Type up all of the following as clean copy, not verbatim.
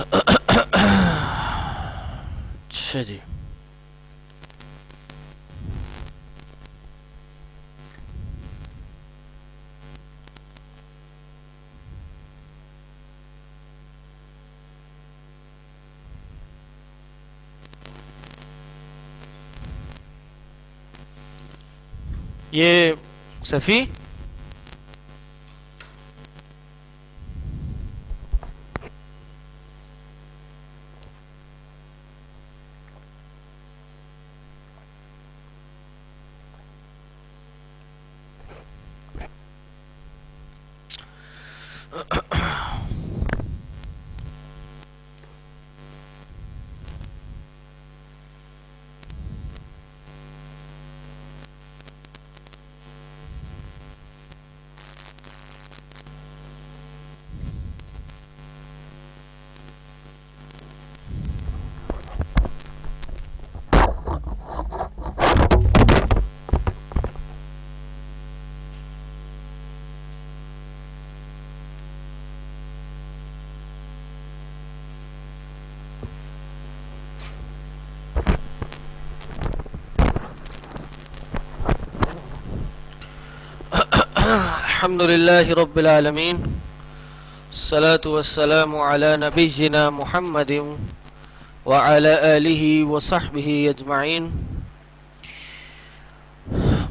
اچھا جی، یہ صفی الحمد لله رب العالمين، الصلاة والسلام على نبينا محمد وعلى آله وصحبه أجمعين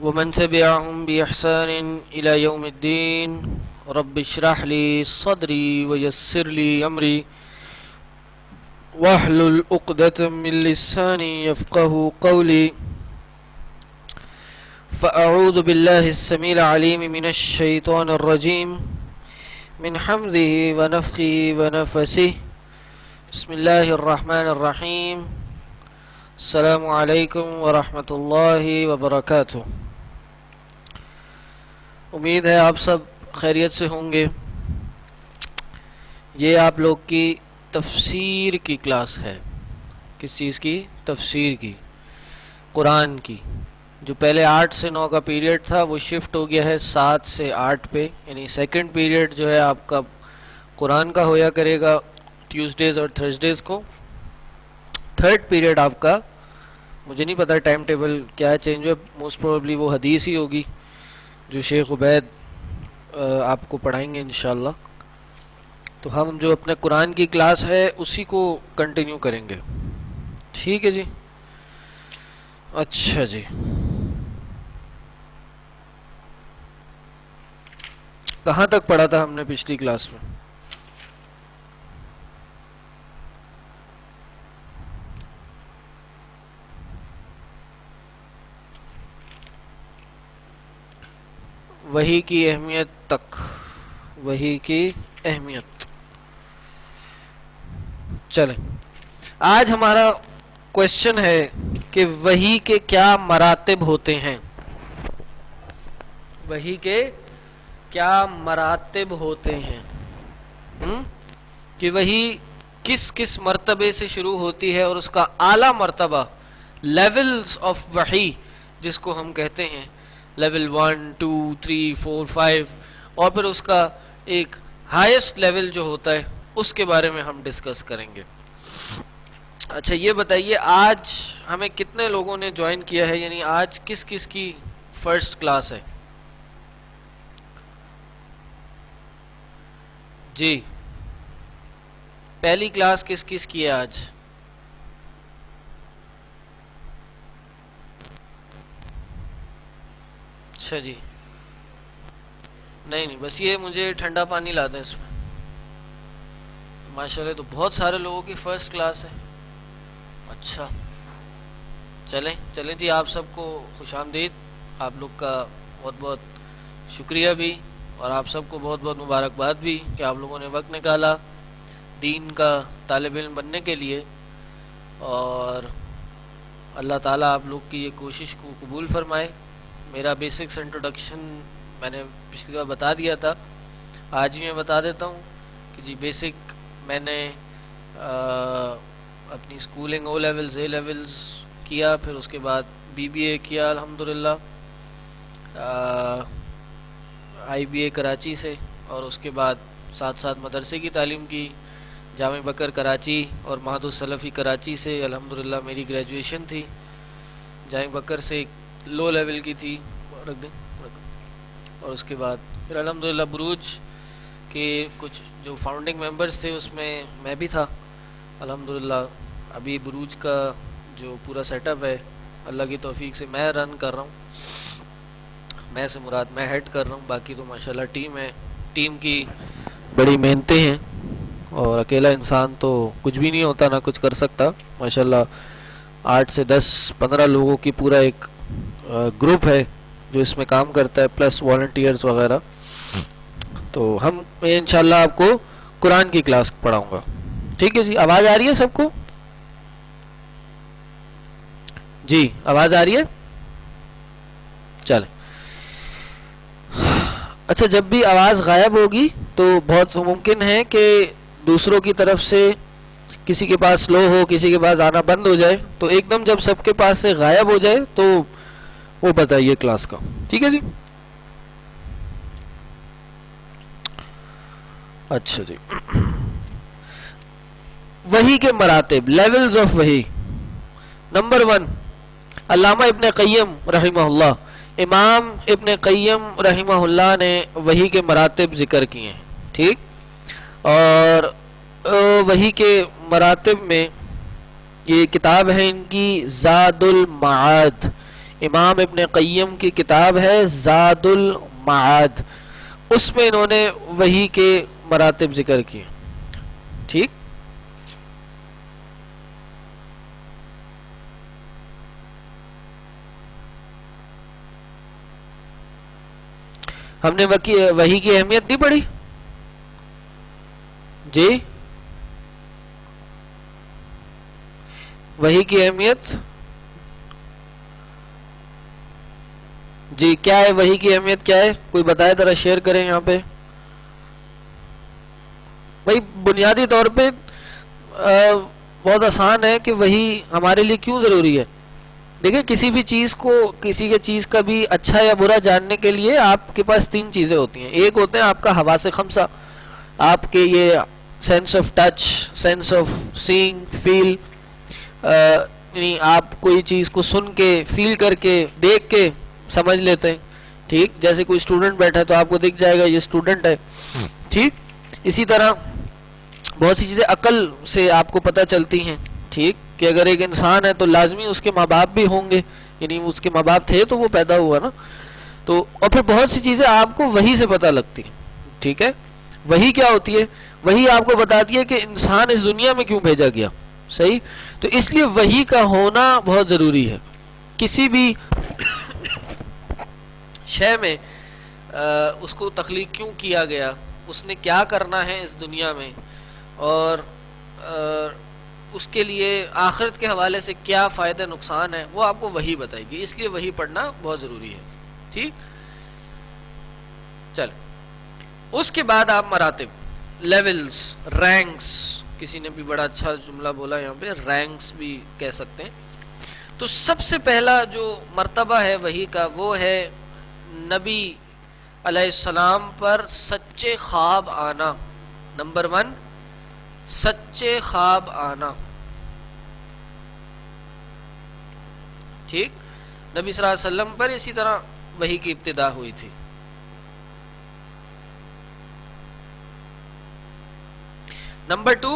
ومن تبعهم بإحسان إلى يوم الدين. رب اشرح لي صدري ويسر لي أمري واحلل عقدة من لساني يفقه قولي. فأعوذ بالله السميع العليم من الشيطان الرجيم من حمده ونفخه ونفسه. بسم الله الرحمن الرحيم. السلام علیکم ورحمۃ اللہ وبرکاتہ. امید ہے آپ سب خیریت سے ہوں گے. یہ آپ لوگ کی تفسیر کی کلاس ہے. کس چیز کی؟ تفسیر کی، قرآن کی. جو پہلے 8 سے 9 کا پیریڈ تھا وہ شفٹ ہو گیا ہے 7 سے 8 پہ، یعنی سیکنڈ پیریڈ جو ہے آپ کا قرآن کا ہویا کرے گا ٹیوزڈیز اور تھرسڈیز کو. تھرڈ پیریڈ آپ کا مجھے نہیں پتا ٹائم ٹیبل کیا چینج ہوا، موسٹ پروبلی وہ حدیث ہی ہوگی جو شیخ عبید آپ کو پڑھائیں گے انشاءاللہ. تو ہم جو اپنے قرآن کی کلاس ہے اسی کو کنٹینیو کریں گے. ٹھیک ہے جی. اچھا جی، کہاں تک پڑھا تھا ہم نے پچھلی کلاس میں؟ وحی کی اہمیت تک. وحی کی اہمیت. چلیں، آج ہمارا کوشچن ہے کہ وحی کے کیا مراتب ہوتے ہیں. وحی کے کیا مراتب ہوتے ہیں، کہ وحی کس کس مرتبے سے شروع ہوتی ہے، اور اس کا اعلیٰ مرتبہ لیولز آف وحی جس کو ہم کہتے ہیں، لیول 1 2 3 4 5، اور پھر اس کا ایک ہائیسٹ لیول جو ہوتا ہے اس کے بارے میں ہم ڈسکس کریں گے. اچھا یہ بتائیے آج ہمیں کتنے لوگوں نے جوائن کیا ہے، یعنی آج کس کس کی فرسٹ کلاس ہے؟ جی، پہلی کلاس کس کس کی ہے آج؟ اچھا جی، نہیں بس یہ مجھے ٹھنڈا پانی لا دیں اس میں. ماشاءاللہ تو بہت سارے لوگوں کی فرسٹ کلاس ہے. اچھا چلیں جی، آپ سب کو خوش آمدید. آپ لوگ کا بہت بہت شکریہ بھی، اور آپ سب کو بہت بہت مبارکباد بھی کہ آپ لوگوں نے وقت نکالا دین کا طالب علم بننے کے لیے. اور اللہ تعالیٰ آپ لوگ کی یہ کوشش کو قبول فرمائے. میرا بیسکس انٹروڈکشن میں نے پچھلی بار بتا دیا تھا، آج بھی میں بتا دیتا ہوں کہ جی بیسک میں نے اپنی schooling O levels A levels کیا، پھر اس کے بعد بی بی اے کیا الحمدللہ آئی بی اے کراچی سے، اور اس کے بعد ساتھ ساتھ مدرسے کی تعلیم کی جامع بکر کراچی اور مہد السلفی کراچی سے الحمدللہ میری گریجویشن تھی. جامع بکر سے ایک لو لیول کی تھی رکھ دیں اور اس کے بعد پھر الحمدللہ بروج کے کچھ جو فاؤنڈنگ ممبرز تھے اس میں میں بھی تھا الحمدللہ. ابھی بروج کا جو پورا سیٹ اپ ہے اللہ کی توفیق سے میں رن کر رہا ہوں. میں سے مراد میں ہیڈ کر رہا ہوں, باقی تو ماشاءاللہ ٹیم ہے. ٹیم کی بڑی محنتیں ہیں اور اکیلا انسان تو کچھ بھی نہیں ہوتا, نہ کچھ کر سکتا. ماشاءاللہ 8 سے 10 15 لوگوں کی پورا ایک گروپ ہے جو اس میں کام کرتا ہے, پلس والنٹیئرز وغیرہ. تو ہم میں انشاءاللہ آپ کو قرآن کی کلاس پڑھاؤں گا. ٹھیک ہے جی, آواز آ رہی ہے سب کو؟ جی آواز آ رہی ہے؟ چلیں. اچھا, جب بھی آواز غائب ہوگی تو بہت ممکن ہے کہ دوسروں کی طرف سے کسی کے پاس سلو ہو, کسی کے پاس آنا بند ہو جائے. تو ایک دم جب سب کے پاس سے غائب ہو جائے تو وہ بتائیے کلاس کا. ٹھیک ہے جی. اچھا جی, وحی کے مراتب, لیولز آف وحی. نمبر 1, علامہ ابن قیم رحمہ اللہ, امام ابن قیم رحمہ اللہ نے وحی کے مراتب ذکر کیے ہیں. ٹھیک, اور وحی کے مراتب میں یہ کتاب ہے ان کی زاد المعاد. امام ابن قیم کی کتاب ہے زاد المعاد, اس میں انہوں نے وحی کے مراتب ذکر کیے. ٹھیک, ہم نے وحی کی اہمیت نہیں پڑھی جی. وحی کی اہمیت جی کیا ہے؟ وحی کی اہمیت کیا ہے؟ کوئی بتائے, ذرا شیئر کریں یہاں پہ. بھائی بنیادی طور پہ بہت آسان ہے کہ وحی ہمارے لیے کیوں ضروری ہے. دیکھیں, کسی بھی چیز کو, کسی کے چیز کا بھی اچھا یا برا جاننے کے لیے آپ کے پاس 3 چیزیں ہوتی ہیں. ایک ہوتے ہیں آپ کا حواس خمسہ, آپ کے یہ sense of touch, sense of seeing, feel, یعنی آپ کوئی چیز کو سن کے, فیل کر کے, دیکھ کے سمجھ لیتے ہیں. ٹھیک, جیسے کوئی اسٹوڈنٹ بیٹھا ہے تو آپ کو دکھ جائے گا یہ اسٹوڈنٹ ہے. ٹھیک, اسی طرح بہت سی چیزیں عقل سے آپ کو پتہ چلتی ہیں. ٹھیک, کہ اگر ایک انسان ہے تو لازمی اس کے ماں باپ بھی ہوں گے, یعنی اس کے ماں باپ تھے تو وہ پیدا ہوا نا. تو اور پھر بہت سی چیزیں آپ کو وحی سے پتہ لگتی ہیں. ٹھیک ہے, وحی کیا ہوتی ہے؟ وحی آپ کو بتاتی ہے کہ انسان اس دنیا میں کیوں بھیجا گیا. صحیح, تو اس لیے وحی کا ہونا بہت ضروری ہے. کسی بھی شے میں اس کو تخلیق کیوں کیا گیا, اس نے کیا کرنا ہے اس دنیا میں, اور اس کے لیے آخرت کے حوالے سے کیا فائدہ نقصان ہے, وہ آپ کو وحی بتائے گی. اس لیے وحی پڑھنا بہت ضروری ہے. ٹھیک, چل اس کے بعد آپ مراتب, لیولز, رینکس. کسی نے بھی بڑا اچھا جملہ بولا یہاں پہ, رینکس بھی کہہ سکتے ہیں. تو سب سے پہلا جو مرتبہ ہے وحی کا وہ ہے نبی علیہ السلام پر سچے خواب آنا. نمبر 1, سچے خواب آنا. ٹھیک, نبی صلی اللہ علیہ وسلم پر اسی طرح وحی کی ابتدا ہوئی تھی. نمبر 2,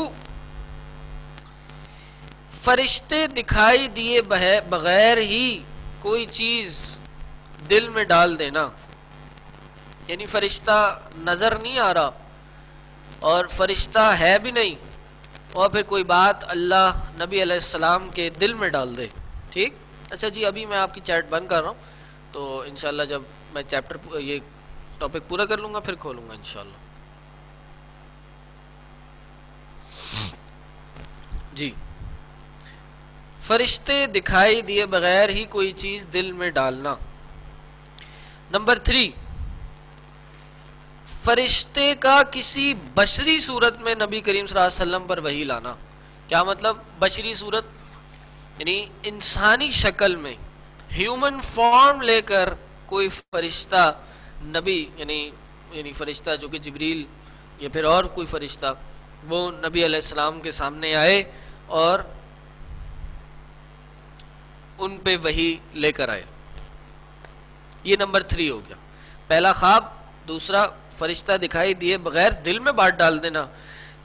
فرشتے دکھائی دیے بغیر ہی کوئی چیز دل میں ڈال دینا. یعنی فرشتہ نظر نہیں آ رہا اور فرشتہ ہے بھی نہیں, اور پھر کوئی بات اللہ نبی علیہ السلام کے دل میں ڈال دے. ٹھیک, اچھا جی, ابھی میں آپ کی چیٹ بند کر رہا ہوں, تو انشاءاللہ جب میں چیپٹر یہ ٹاپک پورا کر لوں گا پھر کھولوں گا انشاءاللہ. جی, فرشتے دکھائی دیے بغیر ہی کوئی چیز دل میں ڈالنا. نمبر 3, فرشتے کا کسی بشری صورت میں نبی کریم صلی اللہ علیہ وسلم پر وحی لانا. کیا مطلب بشری صورت؟ یعنی انسانی شکل میں, ہیومن فارم لے کر کوئی فرشتہ نبی, یعنی فرشتہ جو کہ جبریل یا پھر اور کوئی فرشتہ وہ نبی علیہ السلام کے سامنے آئے اور ان پہ وحی لے کر آئے. یہ نمبر 3 ہو گیا. پہلا خواب، دوسرا فرشتہ دکھائی دیے بغیر دل میں بات ڈال دینا،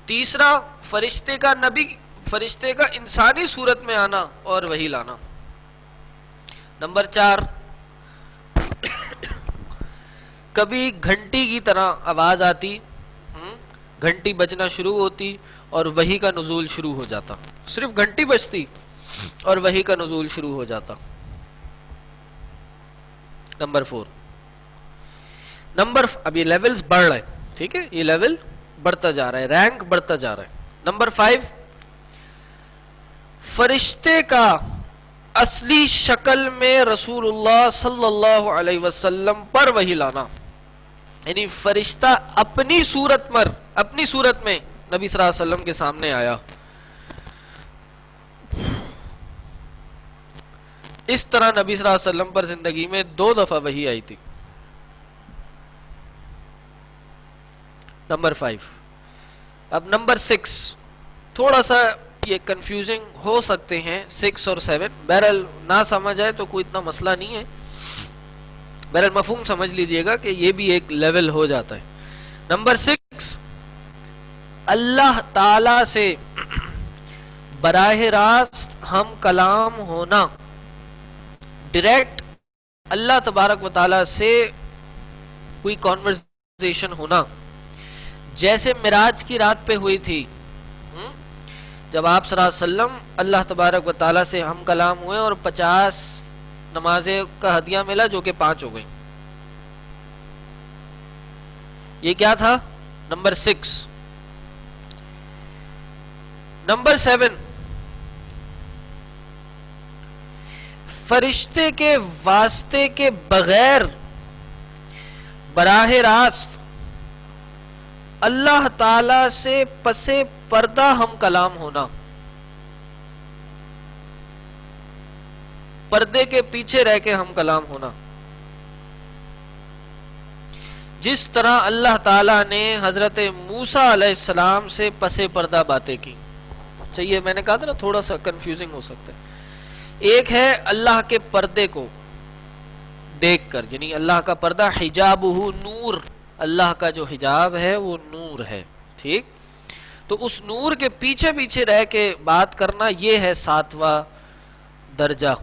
تیسرا فرشتے کا انسانی صورت میں آنا اور وحی لانا. نمبر 4، کبھی گھنٹی کی طرح آواز آتی، گھنٹی بجنا شروع ہوتی اور وحی کا نزول شروع ہو جاتا. صرف گھنٹی بجتی اور وحی کا نزول شروع ہو جاتا. نمبر 4، اب یہ لیولز بڑھ رہے ہیں، ٹھیک ہے، یہ لیول بڑھتا جا رہا ہے، رینک بڑھتا جا رہا ہے. نمبر 5، فرشتے کا اصلی شکل میں رسول اللہ صلی اللہ علیہ وسلم پر وحی لانا، یعنی فرشتہ اپنی صورت میں نبی صلی اللہ علیہ وسلم کے سامنے آیا. اس طرح نبی صلی اللہ علیہ وسلم پر زندگی میں 2 دفعہ وحی آئی تھی. نمبر 5. اب نمبر 6 تھوڑا سا یہ کنفیوزنگ ہو سکتے ہیں، 6 اور 7. بہرحال نہ سمجھ آئے تو کوئی اتنا مسئلہ نہیں ہے، بہرحال مفہوم سمجھ لیجئے گا کہ یہ بھی ایک لیول ہو جاتا ہے. نمبر 6، اللہ تعالی سے براہ راست ہم کلام ہونا، ڈائریکٹ اللہ تبارک و تعالی سے کوئی کانورسیشن ہونا، جیسے معراج کی رات پہ ہوئی تھی جب آپ صلی اللہ علیہ وسلم اللہ تبارک و تعالی سے ہم کلام ہوئے اور 50 نمازیں کا ہدیہ ملا جو کہ 5 ہو گئی. یہ کیا تھا؟ نمبر 6. نمبر 7، فرشتے کے واسطے کے بغیر براہ راست اللہ تعالی سے پس پردہ ہم کلام ہونا، پردے کے پیچھے رہ کے ہم کلام ہونا، جس طرح اللہ تعالیٰ نے حضرت موسیٰ علیہ السلام سے پس پردہ باتیں کی. چاہیے میں نے کہا تھا نا تھوڑا سا کنفیوزنگ ہو سکتا ہے. ایک ہے اللہ کے پردے کو دیکھ کر، یعنی اللہ کا پردہ حجابہ نور، اللہ کا جو حجاب ہے وہ نور ہے، ٹھیک. تو اس نور کے پیچھے پیچھے رہ کے بات کرنا، یہ ہے 7واں درجہ.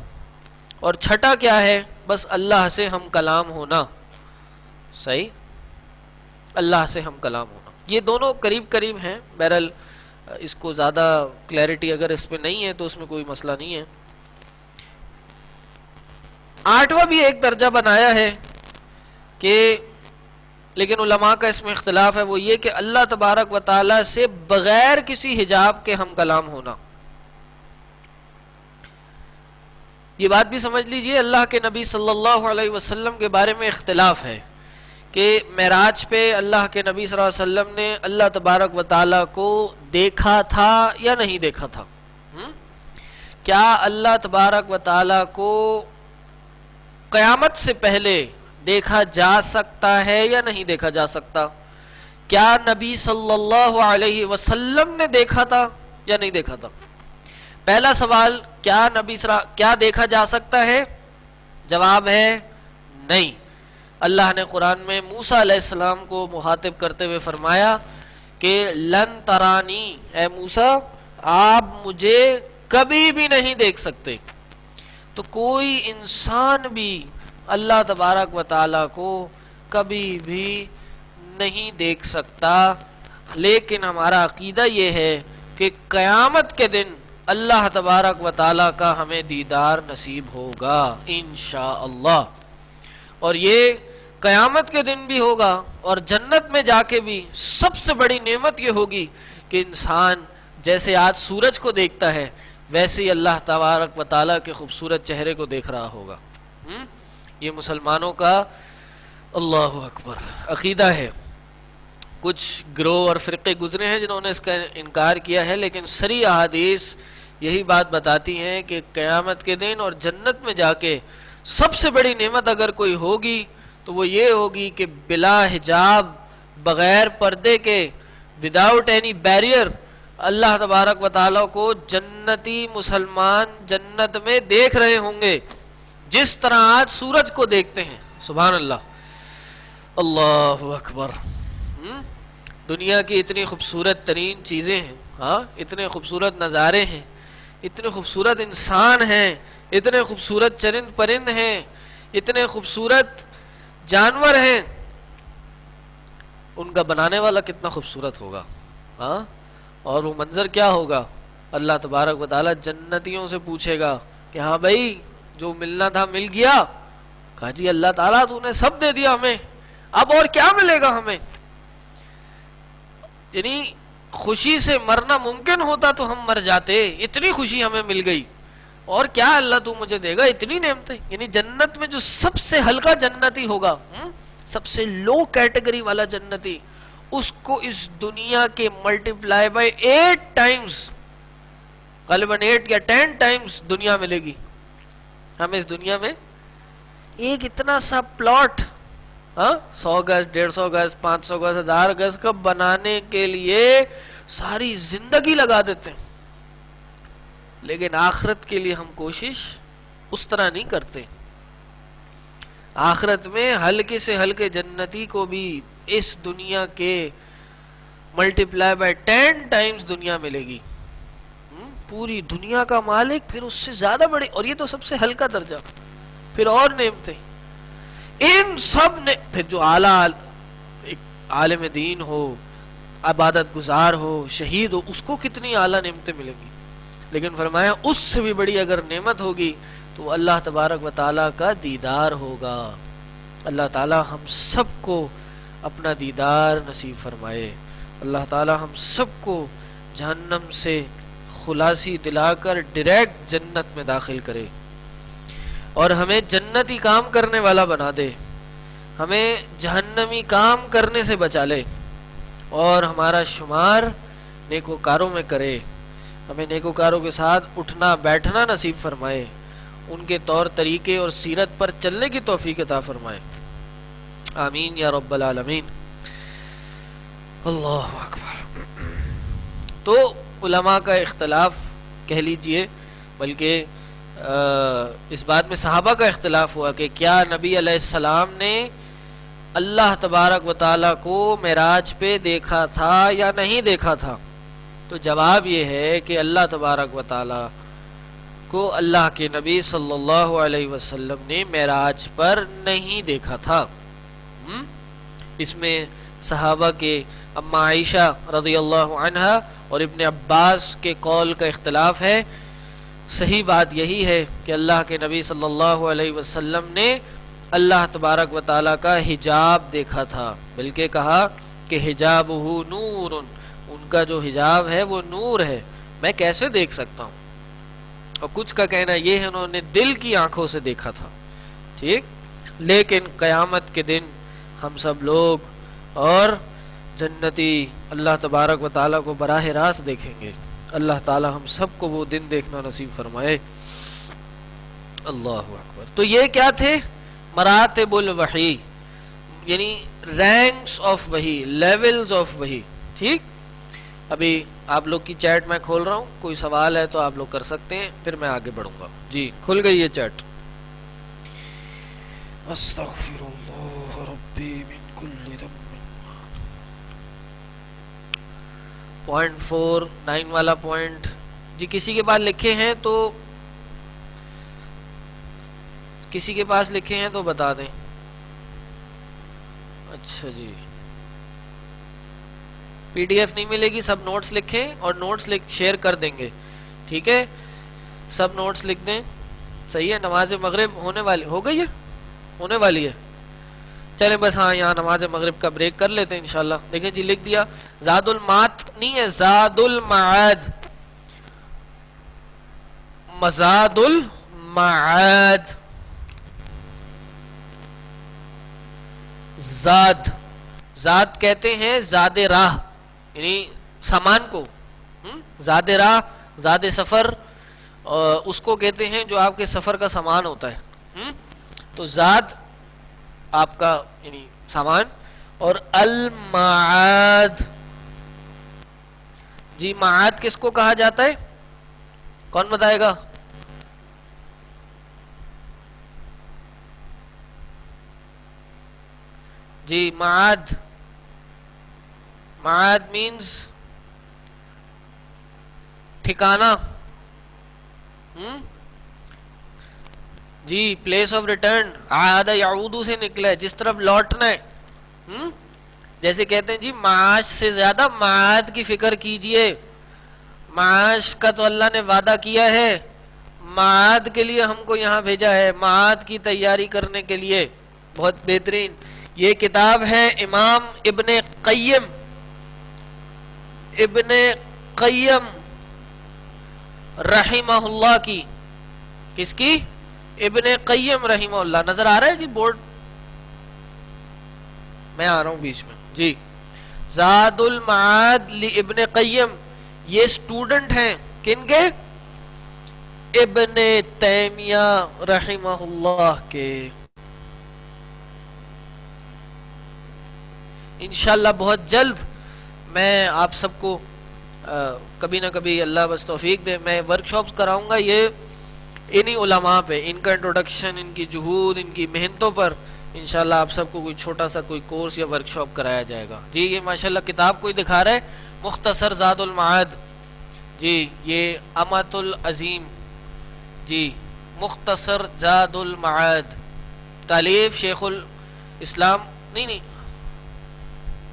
اور چھٹا کیا ہے؟ بس اللہ سے ہم کلام ہونا. صحیح، اللہ سے ہم کلام ہونا. یہ دونوں قریب قریب ہیں. بہرحال اس کو زیادہ کلیئرٹی اگر اس پہ نہیں ہے تو اس میں کوئی مسئلہ نہیں ہے. 8واں بھی ایک درجہ بنایا ہے کہ لیکن علماء کا اس میں اختلاف ہے، وہ یہ کہ اللہ تبارک و تعالی سے بغیر کسی حجاب کے ہم کلام ہونا. یہ بات بھی سمجھ لیجئے، اللہ کے نبی صلی اللہ علیہ وسلم کے بارے میں اختلاف ہے کہ معراج پہ اللہ کے نبی صلی اللہ علیہ وسلم نے اللہ تبارک و تعالی کو دیکھا تھا یا نہیں دیکھا تھا. کیا اللہ تبارک و تعالی کو قیامت سے پہلے دیکھا جا سکتا ہے یا نہیں دیکھا جا سکتا؟ کیا نبی صلی اللہ علیہ وسلم نے دیکھا تھا یا نہیں دیکھا تھا؟ پہلا سوال، کیا دیکھا جا سکتا ہے؟ جواب ہے نہیں. اللہ نے قرآن میں موسیٰ علیہ السلام کو مخاطب کرتے ہوئے فرمایا کہ لن ترانی، اے موسیٰ آپ مجھے کبھی بھی نہیں دیکھ سکتے. تو کوئی انسان بھی اللہ تبارک و تعالیٰ کو کبھی بھی نہیں دیکھ سکتا. لیکن ہمارا عقیدہ یہ ہے کہ قیامت کے دن اللہ تبارک و تعالیٰ کا ہمیں دیدار نصیب ہوگا انشاءاللہ. اور یہ قیامت کے دن بھی ہوگا اور جنت میں جا کے بھی سب سے بڑی نعمت یہ ہوگی کہ انسان جیسے آج سورج کو دیکھتا ہے ویسے ہی اللہ تبارک و تعالیٰ کے خوبصورت چہرے کو دیکھ رہا ہوگا. یہ مسلمانوں کا اللہ اکبر عقیدہ ہے. کچھ گروہ اور فرقے گزرے ہیں جنہوں نے اس کا انکار کیا ہے، لیکن صریح احادیث یہی بات بتاتی ہیں کہ قیامت کے دن اور جنت میں جا کے سب سے بڑی نعمت اگر کوئی ہوگی تو وہ یہ ہوگی کہ بلا حجاب، بغیر پردے کے وداؤٹ اینی بیریئر اللہ تبارک و تعالیٰ کو جنتی مسلمان جنت میں دیکھ رہے ہوں گے، جس طرح آج سورج کو دیکھتے ہیں. سبحان اللہ، اللہ اکبر. دنیا کی اتنی خوبصورت ترین چیزیں ہیں، ہاں، اتنے خوبصورت نظارے ہیں، اتنے خوبصورت انسان ہیں، اتنے خوبصورت چرند پرند ہیں، اتنے خوبصورت جانور ہیں. ان کا بنانے والا کتنا خوبصورت ہوگا، ہاں. اور وہ منظر کیا ہوگا؟ اللہ تبارک و تعالیٰ جنتیوں سے پوچھے گا کہ ہاں بھائی جو ملنا تھا مل گیا؟ کہا جی اللہ تعالیٰ تو نے سب دے دیا ہمیں، اب اور کیا ملے گا ہمیں؟ یعنی خوشی سے مرنا ممکن ہوتا تو ہم مر جاتے، اتنی خوشی ہمیں مل گئی، اور کیا اللہ تو مجھے دے گا، اتنی نعمتیں. یعنی جنت میں جو سب سے ہلکا جنتی ہوگا، سب سے لو کیٹیگری والا جنتی، اس کو اس دنیا کے ملٹیپلائی بائی 8 ٹائمز، غالباً 8 یا 10 ٹائمز دنیا ملے گی. ہمیں اس دنیا میں ایک اتنا سا پلاٹ، 100 گز، 150 گز، 500 گز، 1000 گز کا بنانے کے لیے ساری زندگی لگا دیتے ہیں. لیکن آخرت کے لیے ہم کوشش اس طرح نہیں کرتے. آخرت میں ہلکے سے ہلکے جنتی کو بھی اس دنیا کے ملٹیپلائی بائی 10 ٹائمز دنیا ملے گی. پوری دنیا کا مالک، پھر اس سے زیادہ بڑے، اور یہ تو سب سے ہلکا درجہ، پھر اور نعمتیں. ان سب نے پھر جو اعلیٰ ایک عالم دین ہو، عبادت گزار ہو، شہید ہو، اس کو کتنی اعلیٰ نعمتیں ملیں گی. لیکن فرمایا اس سے بھی بڑی اگر نعمت ہوگی تو اللہ تبارک و تعالیٰ کا دیدار ہوگا. اللہ تعالیٰ ہم سب کو اپنا دیدار نصیب فرمائے. اللہ تعالیٰ ہم سب کو جہنم سے خلاصی دلا کر ڈائریکٹ جنت میں داخل کرے، اور ہمیں جنتی کام کرنے والا بنا دے، ہمیں جہنمی کام کرنے سے بچا لے، اور ہمارا شمار نیکوکاروں میں کرے. ہمیں نیکوکاروں کے ساتھ اٹھنا بیٹھنا نصیب فرمائے، ان کے طور طریقے اور سیرت پر چلنے کی توفیق عطا فرمائے. آمین یا رب العالمین. اللہ اکبر. تو علماء کا اختلاف کہہ لیجئے، بلکہ اس بات میں صحابہ کا اختلاف ہوا کہ کیا نبی علیہ السلام نے اللہ تبارک و تعالیٰ کو معراج پہ دیکھا تھا یا نہیں دیکھا تھا. تو جواب یہ ہے کہ اللہ تبارک و تعالیٰ کو اللہ کے نبی صلی اللہ علیہ وسلم نے معراج پر نہیں دیکھا تھا. اس میں صحابہ کے اما عائشہ رضی اللہ عنہا اور ابن عباس کے قول کا اختلاف ہے. صحیح بات یہی ہے کہ اللہ کے نبی صلی اللہ علیہ وسلم نے اللہ تبارک و تعالیٰ کا حجاب دیکھا تھا، بلکہ کہا کہ حجابہ نور، ان کا جو حجاب ہے وہ نور ہے، میں کیسے دیکھ سکتا ہوں. اور کچھ کا کہنا یہ ہے انہوں نے دل کی آنکھوں سے دیکھا تھا. ٹھیک، لیکن قیامت کے دن ہم سب لوگ اور جنتی اللہ تبارک و تعالیٰ کو براہ راست دیکھیں گے. اللہ تعالیٰ ہم سب کو وہ دن دیکھنا نصیب فرمائے. اللہ اکبر. تو یہ کیا تھے؟ مراتب الوحی، یعنی رینکس آف وحی، لیولز آف وحی. ٹھیک، ابھی آپ لوگ کی چیٹ میں کھول رہا ہوں، کوئی سوال ہے تو آپ لوگ کر سکتے ہیں، پھر میں آگے بڑھوں گا. جی کھل گئی یہ چیٹ. استغفر اللہ ربی من کل ذنب. 0.49 والا پوائنٹ جی کسی کے پاس لکھے ہیں تو کسی کے پاس لکھے ہیں تو بتا دیں. اچھا جی، پی ڈی ایف نہیں ملے گی، سب نوٹس لکھیں اور نوٹس شیئر کر دیں گے. ٹھیک ہے، سب نوٹس لکھ دیں. صحیح ہے، نماز مغرب ہونے والی ہو گئی ہے، ہونے والی ہے. چلیں بس ہاں یہاں نماز مغرب کا بریک کر لیتے ہیں انشاءاللہ. دیکھیں جی لکھ دیا، زاد المعاد نہیں ہے، زاد المعاد، مزاد المعاد. زاد، زاد کہتے ہیں زاد راہ، یعنی سامان کو. زاد راہ، زاد سفر اس کو کہتے ہیں جو آپ کے سفر کا سامان ہوتا ہے. تو زاد آپ کا یعنی سامان، اور المعاد جی معاد کس کو کہا جاتا ہے؟ کون بتائے گا؟ جی معاد، معاد مینز ٹھکانہ. جی پلیس آف ریٹرن. عاد یعود سے نکلا ہے، جس طرف لوٹنا ہے. جیسے کہتے ہیں جی معاش سے زیادہ معاد کی فکر کیجئے. معاش کا تو اللہ نے وعدہ کیا ہے، معاد کے لیے ہم کو یہاں بھیجا ہے، معاد کی تیاری کرنے کے لیے. بہت بہترین. یہ کتاب ہے امام ابن قیم، ابن قیم رحمہ اللہ کی. کس کی؟ ابن قیم رحمہ اللہ. نظر آ رہا ہے جی بورڈ؟ میں آ رہا ہوں بیچ میں. جی زاد المعاد لابن قیم. یہ سٹوڈنٹ ہیں کن کے؟ ابن تیمیہ رحمہ اللہ کے. انشاءاللہ بہت جلد میں آپ سب کو کبھی نہ کبھی اللہ بس توفیق دے میں ورکشاپس کراؤں گا. یہ انہی علماء پہ، ان کا انٹروڈکشن، ان کی جہود، ان کی محنتوں پر انشاءاللہ آپ سب کو کوئی چھوٹا سا کوئی کورس یا ورکشاپ کرایا جائے گا. جی یہ ماشاءاللہ کتاب کوئی دکھا رہا ہے، مختصر زاد المعاد. جی یہ امۃ العظیم. جی مختصر زاد المعاد، تالیف شیخ الاسلام، نہیں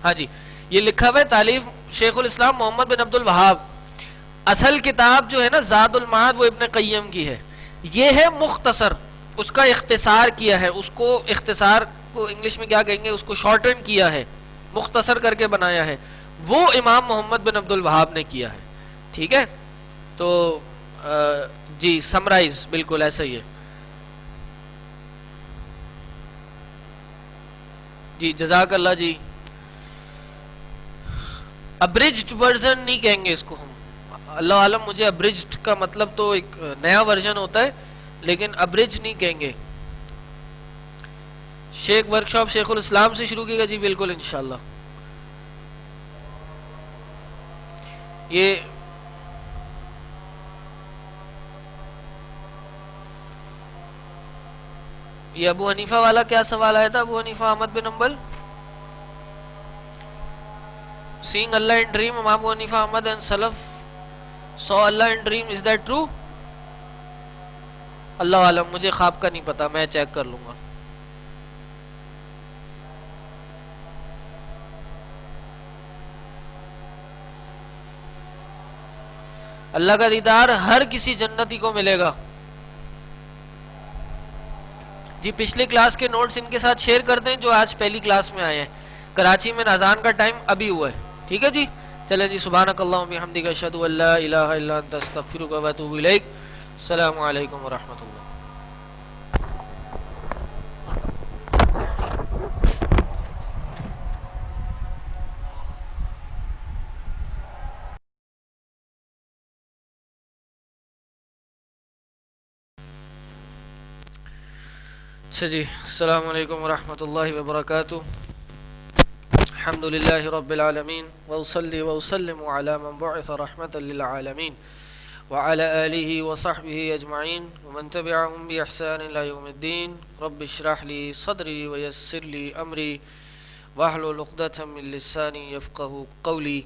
ہاں جی یہ لکھا ہوا ہے تالیف شیخ الاسلام محمد بن عبد الوہاب. اصل کتاب جو ہے نا زاد المعاد وہ ابن قیم کی ہے. یہ ہے مختصر، اس کا اختصار کیا ہے، اس کو اختصار کو انگلش میں کیا کہیں گے، اس کو شارٹن کیا ہے، مختصر کر کے بنایا ہے. وہ امام محمد بن عبد الوہاب نے کیا ہے. ٹھیک ہے تو جی سمرائز بالکل ایسا ہی ہے. جی جزاک اللہ. جی ابریجڈ ورژن نہیں کہیں گے اس کو ہم، اللہ عالم مجھے ابریجڈ کا مطلب تو ایک نیا ورژن ہوتا ہے، لیکن ابریج نہیں کہیں گے. شیخ ورکشاپ شیخ الاسلام سے شروع کیے گا. جی بالکل انشاءاللہ. یہ ابو حنیفہ والا کیا سوال آیا تھا؟ ابو حنیفہ احمد بن حنبل. Seeing Allah in dream, Imam Abu Hanifa Ahmad and Salaf saw Allah in dream. Is that true? اللہ عالم مجھے خواب کا نہیں پتا، میں چیک کر لوں گا. اللہ کا دیدار ہر کسی جنتی کو ملے گا. جی پچھلی کلاس کے نوٹس ان کے ساتھ شیئر کر دیں جو آج پہلی کلاس میں آئے ہیں. کراچی میں اذان کا ٹائم ابھی ہوا ہے. ٹھیک ہے جی چلیں جی. سبحانک اللہم بحمدک اشہد ان لا الہ الا انت استغفرک و اتوب الیک. السلام علیکم ورحمۃ اللہ. اچھا جی السلام علیکم ورحمۃ اللہ وبرکاتہ. الحمد للہ رب العالمین وأصلی وأسلم علی من بعث رحمة للعالمین وعلى آلہ وصحبہ اجمعین ومن تبعهم بإحسان إلی یوم الدین. رب اشرح لی صدری ویسر لی امری واحلل عقدۃ من لسانی یفقہوا قولی.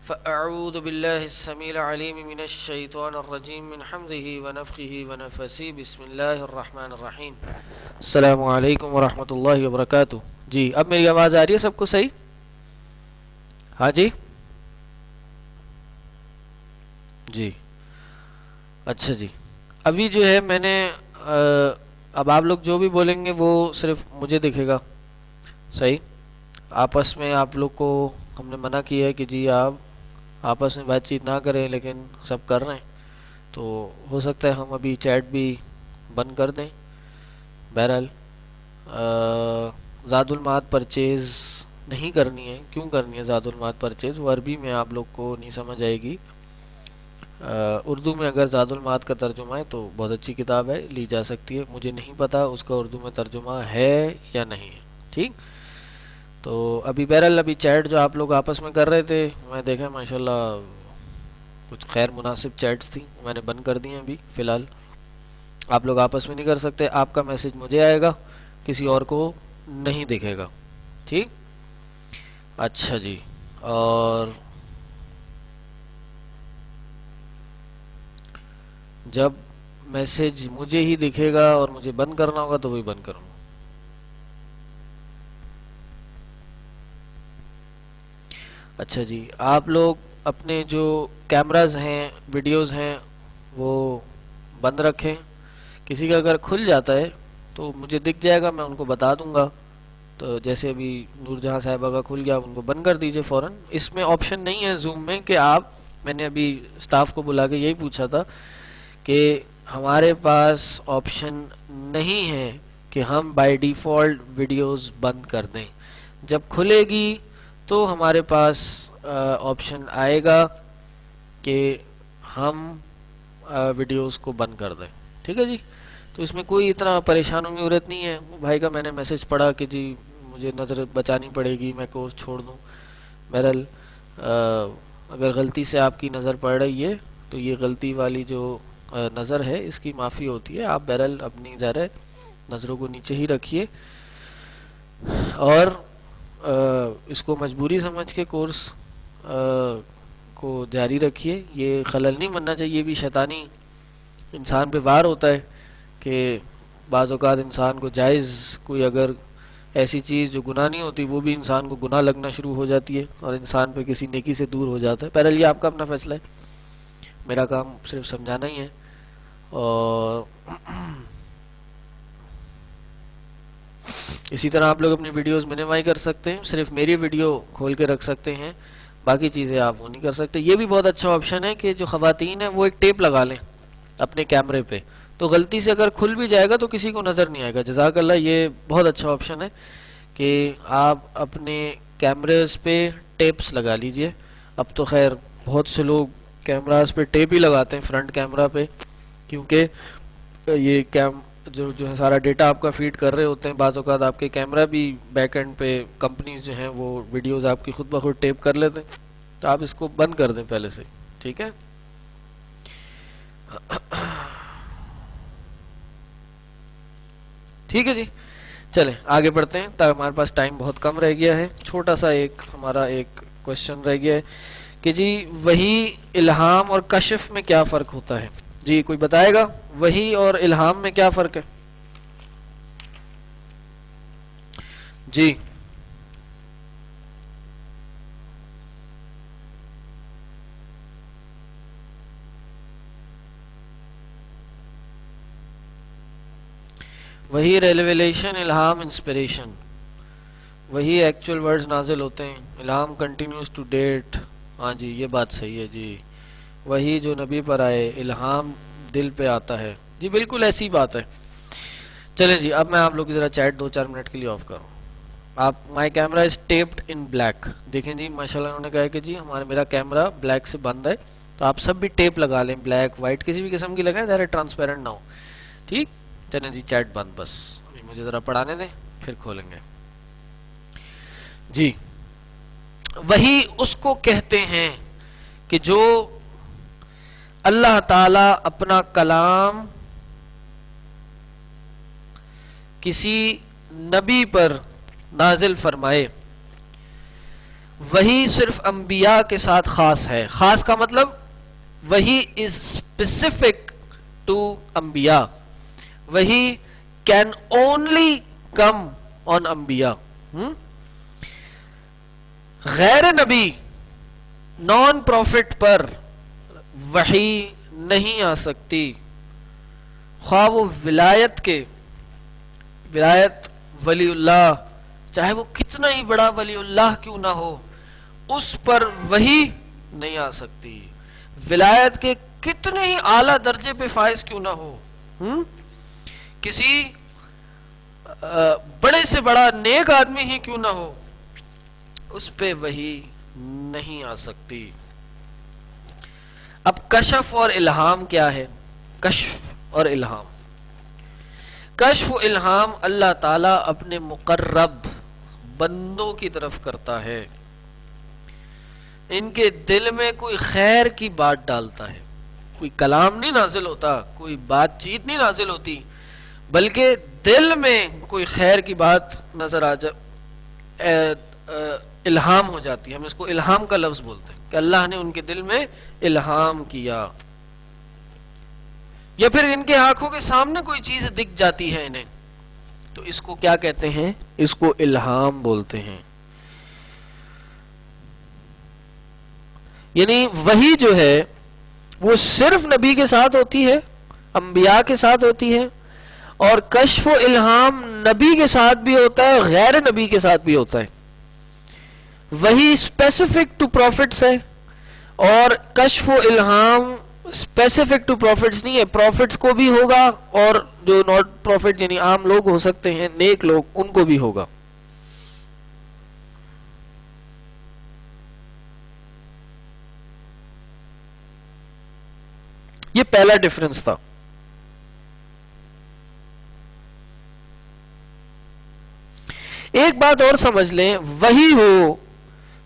فأعوذ باللہ السمیع العلیم من الشیطان الرجیم من حمزہ ونفخہ ونفثہ. بسم اللہ الرحمن الرحیم. السلام علیکم ورحمۃ اللہ وبرکاتہ. جی اب میری آواز آ رہی ہے سب کو صحیح؟ ہاں جی جی اچھا جی. ابھی جو ہے میں نے اب آپ لوگ جو بھی بولیں گے وہ صرف مجھے دکھے گا. صحیح. آپس میں آپ لوگ کو ہم نے منع کیا ہے کہ جی آپ آپس میں بات چیت نہ کریں، لیکن سب کر رہے ہیں تو ہو سکتا ہے ہم ابھی چیٹ بھی بند کر دیں. بہرحال زاد المعاد پرچیز نہیں کرنی ہے. کیوں کرنی ہے زاد المعاد پرچیز؟ وہ عربی میں آپ لوگ کو نہیں سمجھ آئے گی. اردو میں اگر زاد المعاد کا ترجمہ ہے تو بہت اچھی کتاب ہے، لی جا سکتی ہے. مجھے نہیں پتا اس کا اردو میں ترجمہ ہے یا نہیں ہے. ٹھیک تو ابھی بہرحال ابھی چیٹ جو آپ لوگ آپس میں کر رہے تھے میں دیکھا ماشاءاللہ کچھ خیر مناسب چیٹس تھیں، میں نے بند کر دی ہیں ابھی فی الحال. آپ لوگ آپس میں نہیں کر سکتے، آپ کا میسج مجھے آئے گا، کسی اور کو نہیں دکھے گا. ٹھیک. اچھا جی. اور جب میسج مجھے ہی دکھے گا اور مجھے بند کرنا ہوگا تو وہی بند کروں گا. اچھا جی. آپ لوگ اپنے جو کیمراز ہیں ویڈیوز ہیں وہ بند رکھیں. کسی کا اگر کھل جاتا ہے تو مجھے دکھ جائے گا، میں ان کو بتا دوں گا. تو جیسے ابھی نور جہاں صاحبہ کا کھل گیا، ان کو بند کر دیجئے فوراً. اس میں آپشن نہیں ہے زوم میں کہ آپ، میں نے ابھی سٹاف کو بلا کے یہی پوچھا تھا کہ ہمارے پاس آپشن نہیں ہے کہ ہم بائی ڈیفالٹ ویڈیوز بند کر دیں. جب کھلے گی تو ہمارے پاس آپشن آئے گا کہ ہم ویڈیوز کو بند کر دیں. ٹھیک ہے جی. تو اس میں کوئی اتنا پریشان ہونے کی ضرورت نہیں ہے. بھائی کا میں نے میسج پڑھا کہ جی مجھے نظر بچانی پڑے گی، میں کورس چھوڑ دوں. بہرحال اگر غلطی سے آپ کی نظر پڑ رہی ہے تو یہ غلطی والی جو نظر ہے اس کی معافی ہوتی ہے. آپ بہرحال اپنی ظاہر نظروں کو نیچے ہی رکھیے اور اس کو مجبوری سمجھ کے کورس کو جاری رکھیے. یہ خلل نہیں بننا چاہیے. یہ بھی شیطانی انسان پہ وار ہوتا ہے کہ بعض اوقات انسان کو جائز کوئی اگر ایسی چیز جو گناہ نہیں ہوتی وہ بھی انسان کو گناہ لگنا شروع ہو جاتی ہے اور انسان پہ کسی نیکی سے دور ہو جاتا ہے. بہرحال یہ آپ کا اپنا فیصلہ ہے، میرا کام صرف سمجھانا ہی ہے. اور اسی طرح آپ لوگ اپنی ویڈیوز منیمائز کر سکتے ہیں، صرف میری ویڈیو کھول کے رکھ سکتے ہیں، باقی چیزیں آپ وہ نہیں کر سکتے. یہ بھی بہت اچھا آپشن ہے کہ جو خواتین ہیں وہ ایک ٹیپ لگا لیں اپنے کیمرے پہ، تو غلطی سے اگر کھل بھی جائے گا تو کسی کو نظر نہیں آئے گا. جزاک اللہ. یہ بہت اچھا آپشن ہے کہ آپ اپنے کیمریز پہ ٹیپس لگا لیجئے. اب تو خیر بہت سے لوگ کیمراز پہ ٹیپ ہی لگاتے ہیں فرنٹ کیمرہ پہ، کیونکہ یہ جو ہے سارا ڈیٹا آپ کا فیڈ کر رہے ہوتے ہیں. بعض اوقات آپ کے کیمرہ بھی بیک اینڈ پہ کمپنیز جو ہیں وہ ویڈیوز آپ کی خود بخود ٹیپ کر لیتے ہیں، تو آپ اس کو بند کر دیں پہلے سے. ٹھیک ہے. ٹھیک ہے جی. چلیں آگے بڑھتے ہیں، تاکہ ہمارے پاس ٹائم بہت کم رہ گیا ہے. چھوٹا سا ہمارا ایک کوشچن رہ گیا ہے کہ جی وحی، الہام اور کشف میں کیا فرق ہوتا ہے؟ جی کوئی بتائے گا وحی اور الہام میں کیا فرق ہے؟ جی وہی ریویلیشن، الہام انسپریشن. وہی ایکچوئل ورڈز نازل ہوتے ہیں، الہام کنٹینیوز ٹو ڈیٹ. ہاں جی یہ بات صحیح ہے جی. وہی جو نبی پر آئے، الہام دل پہ آتا ہے. جی بالکل ایسی بات ہے. چلیں جی اب میں آپ لوگ کی ذرا چیٹ 2-4 منٹ کے لیے آف کروں. آپ my camera is taped in black. دیکھیں جی ماشاءاللہ انہوں نے کہا کہ جی میرا کیمرہ بلیک سے بند ہے، تو آپ سب بھی ٹیپ لگا لیں، بلیک وائٹ کسی بھی قسم کی لگائیں، ظاہر ٹرانسپیرنٹ نہ ہو. ٹھیک. چلیں جی چیٹ بند. بس مجھے ذرا پڑھانے دیں پھر کھولیں گے. جی وہی اس کو کہتے ہیں کہ جو اللہ تعالی اپنا کلام کسی نبی پر نازل فرمائے. وہی صرف انبیاء کے ساتھ خاص ہے. خاص کا مطلب وہی از اسپیسیفک ٹو انبیاء. وہی کین اونلی کم آن انبیاء. غیر نبی، نان پروفٹ پر وحی نہیں آ سکتی، خواہ وہ ولایت ولی اللہ، چاہے وہ کتنا ہی بڑا ولی اللہ کیوں نہ ہو، اس پر وحی نہیں آ سکتی. ولایت کے کتنے ہی اعلیٰ درجے پہ فائز کیوں نہ ہو، کسی بڑے سے بڑا نیک آدمی ہی کیوں نہ ہو، اس پہ وحی نہیں آ سکتی. اب کشف اور الہام کیا ہے؟ کشف اور الہام، کشف و الہام اللہ تعالیٰ اپنے مقرب بندوں کی طرف کرتا ہے، ان کے دل میں کوئی خیر کی بات ڈالتا ہے. کوئی کلام نہیں نازل ہوتا، کوئی بات چیت نہیں نازل ہوتی، بلکہ دل میں کوئی خیر کی بات نظر آ جائے، الہام ہو جاتی ہے. ہم اس کو الہام کا لفظ بولتے ہیں کہ اللہ نے ان کے دل میں الہام کیا. یا پھر ان کے آنکھوں کے سامنے کوئی چیز دکھ جاتی ہے انہیں، تو اس کو کیا کہتے ہیں؟ اس کو الہام بولتے ہیں. یعنی وحی جو ہے وہ صرف نبی کے ساتھ ہوتی ہے، انبیاء کے ساتھ ہوتی ہے، اور کشف و الہام نبی کے ساتھ بھی ہوتا ہے، غیر نبی کے ساتھ بھی ہوتا ہے. وہی اسپیسیفک ٹو پروفٹس ہے، اور کشف و الہام اسپیسیفک ٹو پروفٹس نہیں ہے، پروفٹس کو بھی ہوگا، اور جو ناٹ پروفٹ یعنی عام لوگ ہو سکتے ہیں، نیک لوگ، ان کو بھی ہوگا. یہ پہلا ڈفرنس تھا. ایک بات اور سمجھ لیں، وحی ہو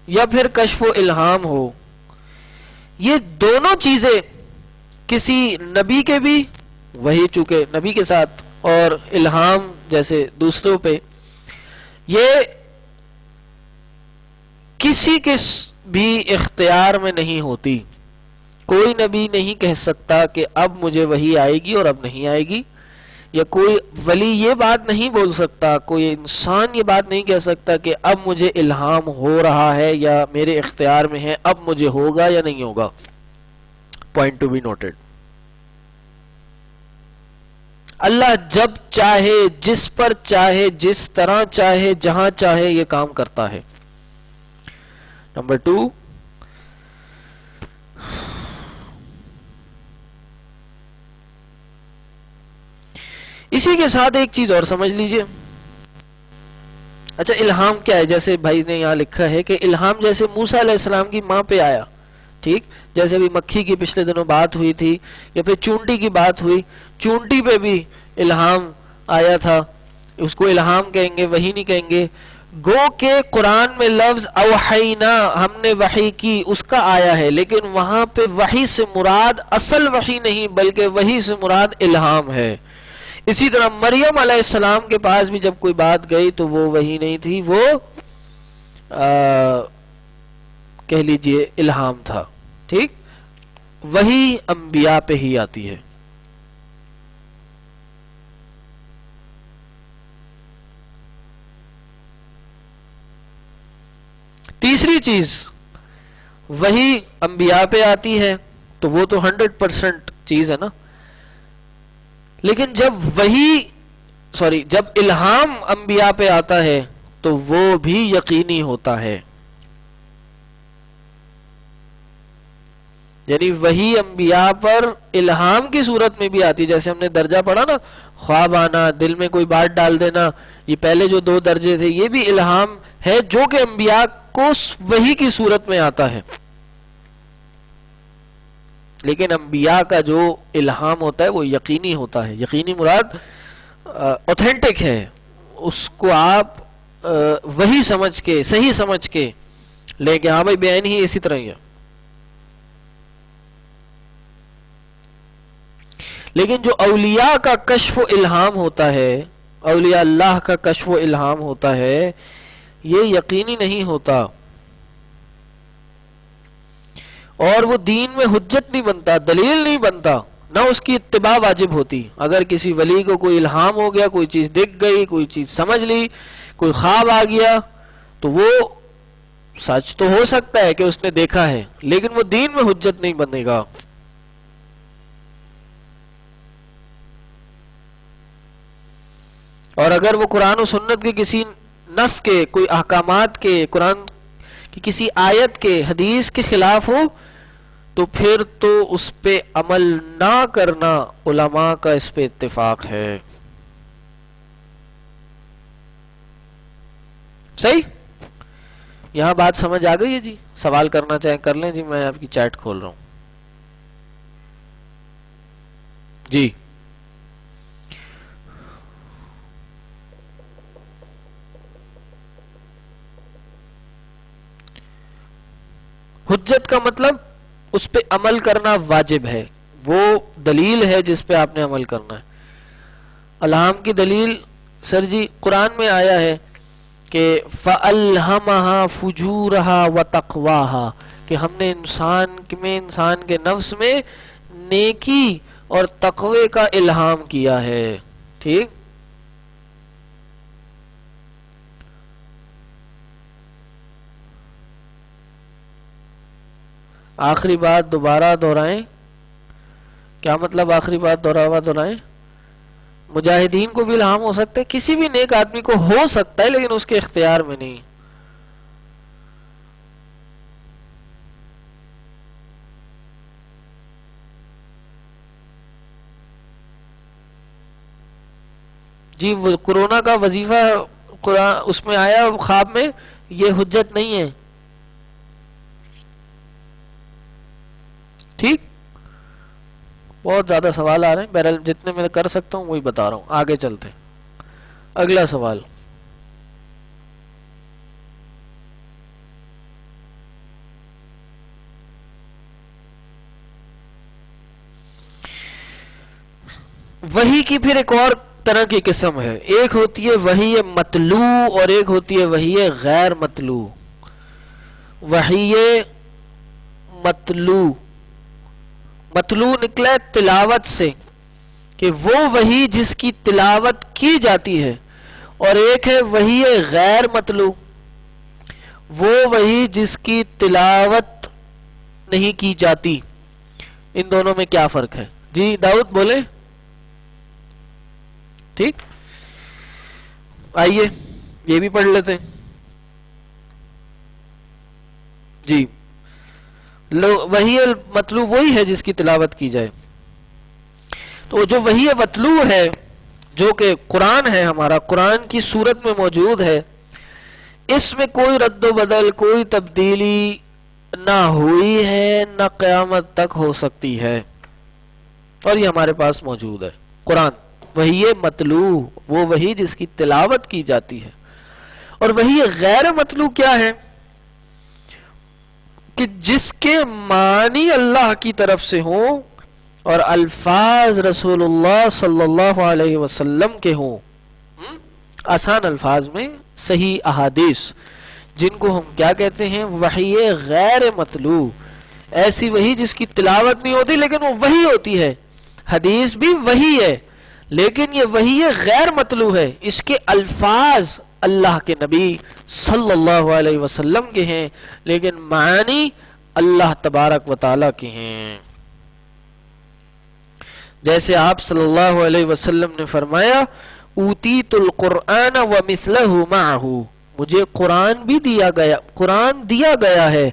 یا پھر کشف و الہام ہو، یہ دونوں چیزیں کسی نبی کے بھی، وحی چونکہ نبی کے ساتھ، اور الہام جیسے دوسروں پہ، یہ کسی کے بھی اختیار میں نہیں ہوتی. کوئی نبی نہیں کہہ سکتا کہ اب مجھے وحی آئے گی اور اب نہیں آئے گی، یا کوئی ولی یہ بات نہیں بول سکتا، کوئی انسان یہ بات نہیں کہہ سکتا کہ اب مجھے الہام ہو رہا ہے یا میرے اختیار میں ہے، اب مجھے ہوگا یا نہیں ہوگا. Point to be noted. اللہ جب چاہے، جس پر چاہے، جس طرح چاہے، جہاں چاہے یہ کام کرتا ہے. نمبر 2، اسی کے ساتھ ایک چیز اور سمجھ لیجئے. اچھا الہام کیا ہے؟ جیسے بھائی نے یہاں لکھا ہے کہ الہام جیسے موسیٰ علیہ السلام کی ماں پہ آیا، ٹھیک، جیسے ابھی مکھی کی پچھلے دنوں بات ہوئی تھی، یا پھر چونٹی کی بات ہوئی، چونٹی پہ بھی الہام آیا تھا. اس کو الہام کہیں گے، وحی نہیں کہیں گے. گو کہ قرآن میں لفظ اوحینا، ہم نے وحی کی، اس کا آیا ہے، لیکن وہاں پہ وحی سے مراد اصل وحی نہیں، بلکہ وحی سے مراد الہام ہے. اسی طرح مریم علیہ السلام کے پاس بھی جب کوئی بات گئی تو وہ وحی نہیں تھی، وہ کہہ لیجئے الہام تھا. ٹھیک، وحی انبیاء پہ ہی آتی ہے. تیسری چیز، وحی انبیاء پہ آتی ہے تو وہ تو 100% چیز ہے نا، لیکن جب الہام انبیاء پہ آتا ہے تو وہ بھی یقینی ہوتا ہے. یعنی وحی انبیاء پر الہام کی صورت میں بھی آتی ہے، جیسے ہم نے درجہ پڑھا نا، خواب آنا، دل میں کوئی بات ڈال دینا، یہ پہلے جو 2 درجے تھے یہ بھی الہام ہے جو کہ انبیاء کو وحی کی صورت میں آتا ہے. لیکن انبیاء کا جو الہام ہوتا ہے وہ یقینی ہوتا ہے. یقینی مراد اوتھینٹک ہے، اس کو آپ وہی سمجھ کے، صحیح سمجھ کے لے کے، ہاں بھائی بیان ہی اسی طرح ہی ہے. لیکن جو اولیاء کا کشف و الہام ہوتا ہے، اولیاء اللہ کا کشف و الہام ہوتا ہے، یہ یقینی نہیں ہوتا، اور وہ دین میں حجت نہیں بنتا، دلیل نہیں بنتا، نہ اس کی اتباع واجب ہوتی. اگر کسی ولی کو کوئی الہام ہو گیا، کوئی چیز دکھ گئی، کوئی چیز سمجھ لی، کوئی خواب آ گیا، تو وہ سچ تو ہو سکتا ہے کہ اس نے دیکھا ہے، لیکن وہ دین میں حجت نہیں بنے گا. اور اگر وہ قرآن و سنت کے کسی نص کے، کوئی احکامات کے، قرآن کی کسی آیت کے، حدیث کے خلاف ہو، تو پھر تو اس پہ عمل نہ کرنا علماء کا اس پہ اتفاق ہے. صحیح؟ یہاں بات سمجھ آ گئی ہے جی؟ سوال کرنا چاہیں کر لیں جی، میں آپ کی چیٹ کھول رہا ہوں. جی، حجت کا مطلب اس پہ عمل کرنا واجب ہے، وہ دلیل ہے جس پہ آپ نے عمل کرنا ہے۔ الہام کی دلیل سر جی قرآن میں آیا ہے کہ فَأَلْهَمَهَا فُجُورَهَا وَتَقْوَاهَا، کہ ہم نے انسان کے نفس میں نیکی اور تقوی کا الہام کیا ہے۔ ٹھیک، آخری بات دوبارہ دہرائیں، کیا مطلب آخری بات دہرائیں؟ مجاہدین کو بھی الہام ہو سکتا ہے، کسی بھی نیک آدمی کو ہو سکتا ہے، لیکن اس کے اختیار میں نہیں۔ جی وہ کورونا کا وظیفہ قرآن اس میں آیا خواب میں، یہ حجت نہیں ہے۔ ٹھیک، بہت زیادہ سوال آ رہے ہیں، بہرحال جتنے میں کر سکتا ہوں وہی بتا رہا ہوں۔ آگے چلتے ہیں، اگلا سوال۔ وحی کی پھر ایک اور طرح کی قسم ہے، ایک ہوتی ہے وحی مطلوع اور ایک ہوتی ہے وحی غیر مطلوع۔ وحی مطلوع، مطلوع نکلا ہے تلاوت سے، کہ وہ وحی جس کی تلاوت کی جاتی ہے، اور ایک ہے وحی غیر مطلوع، وہ وحی جس کی تلاوت نہیں کی جاتی۔ ان دونوں میں کیا فرق ہے؟ جی داؤد بولے۔ ٹھیک، آئیے یہ بھی پڑھ لیتے ہیں۔ جی وحی مطلوع وہی ہے جس کی تلاوت کی جائے۔ تو جو وحی مطلوع ہے جو کہ قرآن ہے ہمارا، قرآن کی صورت میں موجود ہے، اس میں کوئی رد و بدل، کوئی تبدیلی نہ ہوئی ہے، نہ قیامت تک ہو سکتی ہے، اور یہ ہمارے پاس موجود ہے قرآن۔ وحی مطلوع وہ وحی جس کی تلاوت کی جاتی ہے، اور وحی غیر مطلوع کیا ہے؟ کہ جس کے معنی اللہ کی طرف سے ہوں اور الفاظ رسول اللہ صلی اللہ علیہ وسلم کے ہوں، آسان الفاظ میں صحیح احادیث، جن کو ہم کیا کہتے ہیں؟ وحی غیر مطلوع۔ ایسی وحی جس کی تلاوت نہیں ہوتی لیکن وہ وحی ہوتی ہے، حدیث بھی وحی ہے، لیکن یہ وحی غیر مطلوع ہے، اس کے الفاظ اللہ کے نبی صلی اللہ علیہ وسلم کے ہیں، لیکن معنی اللہ تبارک و تعالیٰ کے ہیں۔ جیسے آپ صلی اللہ علیہ وسلم نے فرمایا اوتیت القرآن ومثلہ معہ، مجھے قرآن بھی دیا گیا ہے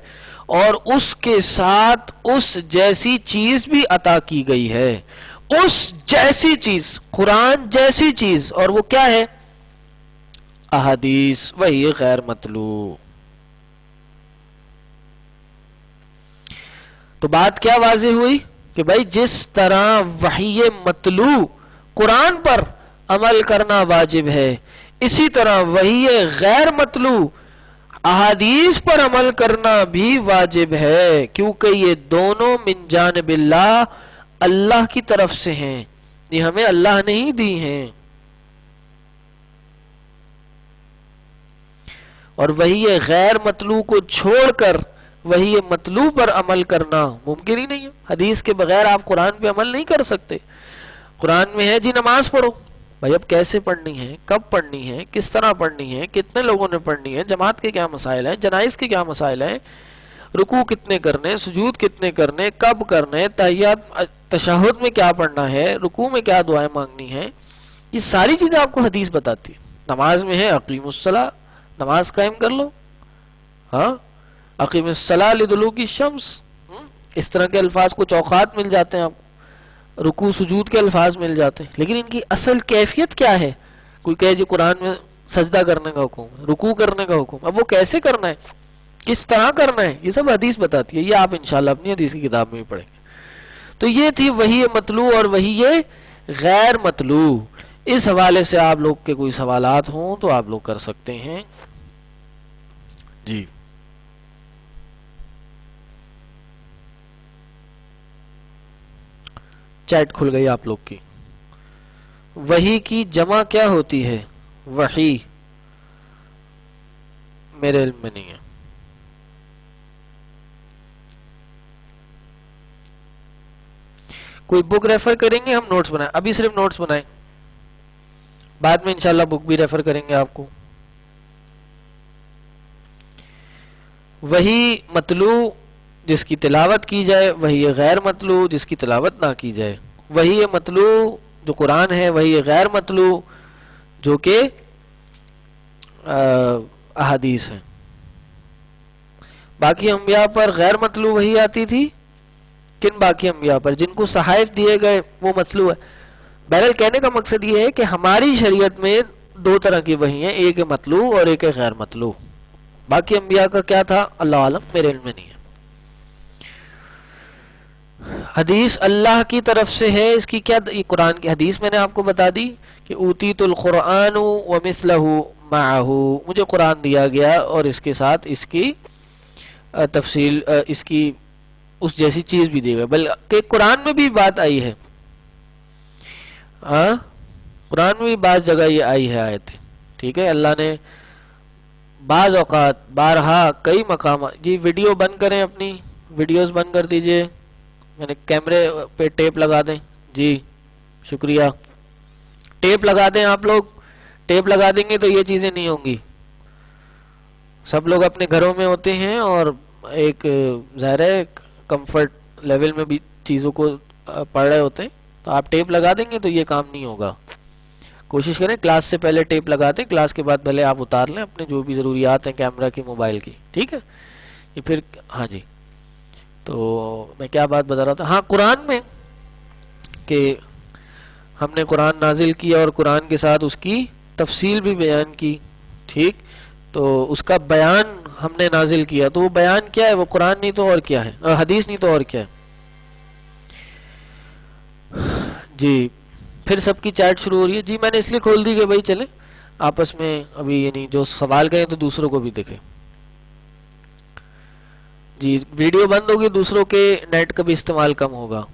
اور اس کے ساتھ اس جیسی چیز بھی عطا کی گئی ہے۔ اس جیسی چیز، قرآن جیسی چیز، اور وہ کیا ہے؟ احادیث، وہی غیر مطلوع۔ تو بات کیا واضح ہوئی کہ بھائی جس طرح وحی مطلوع قرآن پر عمل کرنا واجب ہے، اسی طرح وحی غیر مطلوع احادیث پر عمل کرنا بھی واجب ہے، کیونکہ یہ دونوں من جانب اللہ کی طرف سے ہیں، یہ ہمیں اللہ نے ہی دی ہیں۔ اور وحی غیر مطلوع کو چھوڑ کر وحی مطلوع پر عمل کرنا ممکن ہی نہیں ہے۔ حدیث کے بغیر آپ قرآن پہ عمل نہیں کر سکتے۔ قرآن میں ہے جی نماز پڑھو، بھائی اب کیسے پڑھنی ہے، کب پڑھنی ہے، کس طرح پڑھنی ہے، کتنے لوگوں نے پڑھنی ہے، جماعت کے کیا مسائل ہیں، جنائز کے کیا مسائل ہیں، رکوع کتنے کرنے، سجود کتنے کرنے، کب کرنے، تحیات تشہد میں کیا پڑھنا ہے، رکوع میں کیا دعائیں مانگنی ہیں، یہ ساری چیزیں آپ کو حدیث بتاتی ہے۔ نماز میں ہے اقیم الصلاۃ، نماز قائم کر لو، ہاں اقیم الصلاۃ لدلوک الشمس، اس طرح کے الفاظ، کچھ اوقات مل جاتے ہیں آپ کو، رکوع سجود کے الفاظ مل جاتے ہیں، لیکن ان کی اصل کیفیت کیا ہے؟ کوئی کہے جی قرآن میں سجدہ کرنے کا حکم ہے، رکوع کرنے کا حکم، اب وہ کیسے کرنا ہے، کس طرح کرنا ہے، یہ سب حدیث بتاتی ہے، یہ آپ انشاءاللہ اپنی حدیث کی کتاب میں بھی پڑھیں گے۔ تو یہ تھی وحی مطلوع اور وحی غیر مطلوع۔ اس حوالے سے آپ لوگ کے کوئی سوالات ہوں تو آپ لوگ کر سکتے ہیں۔ جی چیٹ کھل گئی آپ لوگ کی. وحی کی جمع کیا ہوتی ہے؟ وحی میرے علم میں نہیں ہے. کوئی بک ریفر کریں گے؟ ہم نوٹس بنائیں. ابھی صرف نوٹس بنائیں, بعد میں انشاءاللہ بک بھی ریفر کریں گے آپ کو. وہی مطلوع جس کی تلاوت کی جائے, وہی غیر مطلوع جس کی تلاوت نہ کی جائے. وہی مطلوع جو قرآن ہے, وہی غیر مطلوع جو کہ احادیث ہیں. باقی انبیاء پر غیر مطلوع وہی آتی تھی. کن باقی انبیاء پر؟ جن کو صحائف دیے گئے وہ مطلوع ہے. بہرحال کہنے کا مقصد یہ ہے کہ ہماری شریعت میں دو طرح کی وحی ہیں, ایک ہے مطلوع اور ایک ہے غیر مطلوع. باقی انبیاء کا کیا تھا اللہ عالم, میرے علم میں نہیں ہے. حدیث اللہ کی طرف سے ہے, اس کی کیا قرآن کی حدیث میں نے آپ کو بتا دی کہ اوتیت القرآن ومثلہ معہ, مجھے قرآن دیا گیا اور اس کے ساتھ اس کی تفصیل, اس کی اس جیسی چیز بھی دی گئی. بلکہ قرآن میں بھی بات آئی ہے, ہاں قرآن میں بھی بعض جگہ یہ آئی ہے آیت. ٹھیک ہے, اللہ نے بعض اوقات بارہا کئی مقامات. جی ویڈیو بند کریں, اپنی ویڈیوز بند کر دیجئے. میں نے کیمرے پہ ٹیپ لگا دیں. جی شکریہ, ٹیپ لگا دیں آپ لوگ. ٹیپ لگا دیں گے تو یہ چیزیں نہیں ہوں گی. سب لوگ اپنے گھروں میں ہوتے ہیں اور ایک ظاہر ہے کمفرٹ لیول میں بھی چیزوں کو پڑھ رہے ہوتے ہیں, تو آپ ٹیپ لگا دیں گے تو یہ کام نہیں ہوگا. کوشش کریں کلاس سے پہلے ٹیپ لگا دیں, کلاس کے بعد پہلے آپ اتار لیں اپنے جو بھی ضروریات ہیں کیمرہ کی, موبائل کی. ٹھیک ہے, یہ پھر ہاں جی. تو میں کیا بات بتا رہا تھا, ہاں قرآن میں کہ ہم نے قرآن نازل کیا اور قرآن کے ساتھ اس کی تفصیل بھی بیان کی. ٹھیک, تو اس کا بیان ہم نے نازل کیا, تو وہ بیان کیا ہے؟ وہ قرآن نہیں تو اور کیا ہے, حدیث نہیں تو اور کیا ہے. جی پھر سب کی چیٹ شروع ہو رہی ہے. جی میں نے اس لیے کھول دی کہ بھائی چلیں آپس میں ابھی, یعنی جو سوال کریں تو دوسروں کو بھی دیکھیں. جی ویڈیو بند ہوگی, دوسروں کے نیٹ کا بھی استعمال کم ہوگا.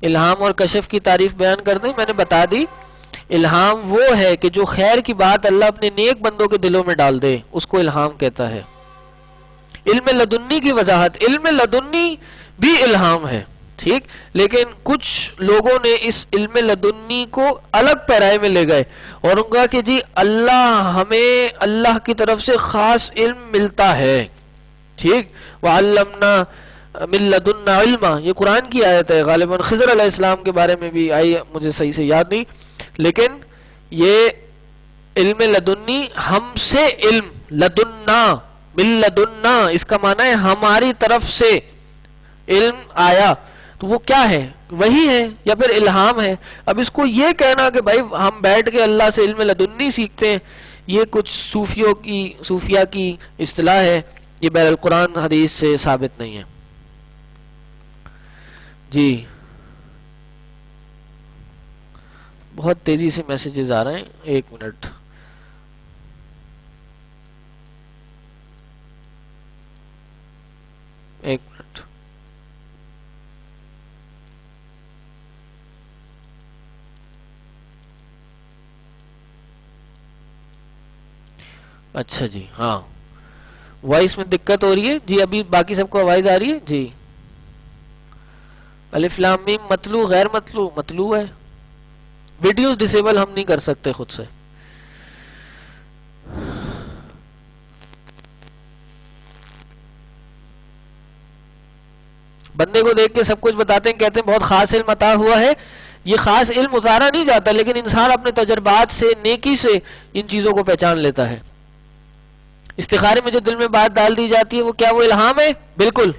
الہام اور کشف کی تعریف بیان کر دیں. میں نے بتا دی, الہام وہ ہے کہ جو خیر کی بات اللہ اپنے نیک بندوں کے دلوں میں ڈال دے, اس کو الہام کہتا ہے. علم لدنی کی وضاحت, علم لدنی بھی الہام ہے. ٹھیک, لیکن کچھ لوگوں نے اس علم لدنی کو الگ پیرائے میں لے گئے اور ان کا کہ جی اللہ, ہمیں اللہ کی طرف سے خاص علم ملتا ہے. ٹھیک, وَعَلَّمْنَا مِن لَدُنَّا عِلْمًا, یہ قرآن کی آیت ہے, غالباً خضر علیہ السلام کے بارے میں بھی آئی, مجھے صحیح سے یاد نہیں, لیکن یہ علم لدنی ہم سے علم, لدنا مِن لدنا اس کا معنی ہے ہماری طرف سے علم آیا. تو وہ کیا ہے؟ وہی ہے یا پھر الہام ہے. اب اس کو یہ کہنا کہ بھائی ہم بیٹھ کے اللہ سے علم لدنی سیکھتے ہیں, یہ کچھ صوفیہ کی اصطلاح ہے, یہ بہر القرآن حدیث سے ثابت نہیں ہے. جی بہت تیزی سے میسیجز آ رہے ہیں, ایک منٹ. ایک منٹ. اچھا جی, ہاں وائس میں دقت ہو رہی ہے. جی ابھی باقی سب کو آواز آ رہی ہے؟ جی الف لام میم مطلوع غیر مطلوع, مطلوع ہے. ویڈیوز ڈسیبل ہم نہیں کر سکتے خود سے. بندے کو دیکھ کے سب کچھ بتاتے ہیں, کہتے ہیں بہت خاص علم عطا ہوا ہے. یہ خاص علم اتارا نہیں جاتا, لیکن انسان اپنے تجربات سے, نیکی سے ان چیزوں کو پہچان لیتا ہے. استخارے میں جو دل میں بات ڈال دی جاتی ہے وہ کیا, وہ الہام ہے؟ بالکل.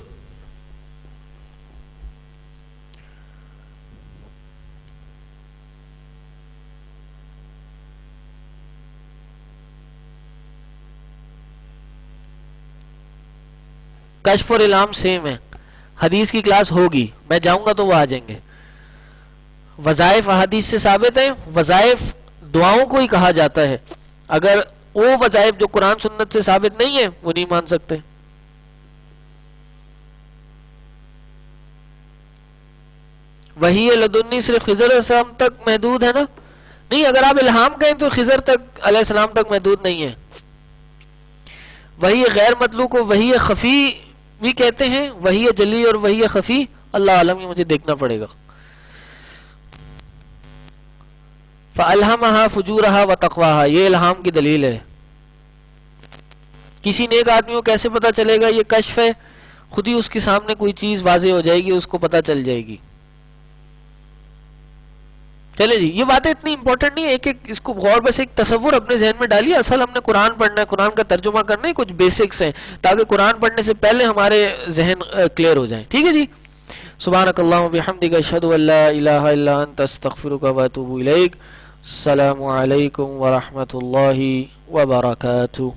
کشف اور الہام سیم ہے. حدیث کی کلاس ہوگی, میں جاؤں گا تو وہ آ جائیں گے. وظائف احادیث سے ثابت ہیں. وظائف دعاؤں کو ہی کہا جاتا ہے. اگر وہ وظائف جو قرآن سنت سے ثابت نہیں ہے وہ نہیں مان سکتے. وحی لدنی صرف خضر علیہ السلام تک محدود ہے نا؟ نہیں، اگر آپ الہام کہیں تو خضر تک علیہ السلام تک محدود نہیں ہے. وحی غیر مطلوع کو وحی خفی بھی کہتے ہیں، وحی جلی اور وحی خفی اللہ عالم، یہ مجھے دیکھنا پڑے گا. فَأَلْهَمَهَا فُجُورَهَا وَتَقْوَاهَا، یہ الہام کی دلیل ہے. کسی نیک آدمی کو کیسے پتہ چلے گا؟ یہ کشف ہے، خود ہی اس کے سامنے کوئی چیز واضح ہو جائے گی، اس کو پتہ چل جائے گی. چلے جی، یہ باتیں اتنی امپورٹنٹ نہیں ہے، ایک ایک اس کو غور بس ایک تصور اپنے ذہن میں ڈالیے. اصل ہم نے قرآن پڑھنا ہے، قرآن کا ترجمہ کرنا ہے، کچھ بیسکس ہیں تاکہ قرآن پڑھنے سے پہلے ہمارے ذہن کلیئر ہو جائیں. ٹھیک ہے جی. سبحانک اللہم وبحمدک، اشہد ان لا الہ الا انت، استغفرک واتوب الیک. السلام علیکم ورحمۃ اللہ وبرکاتہ.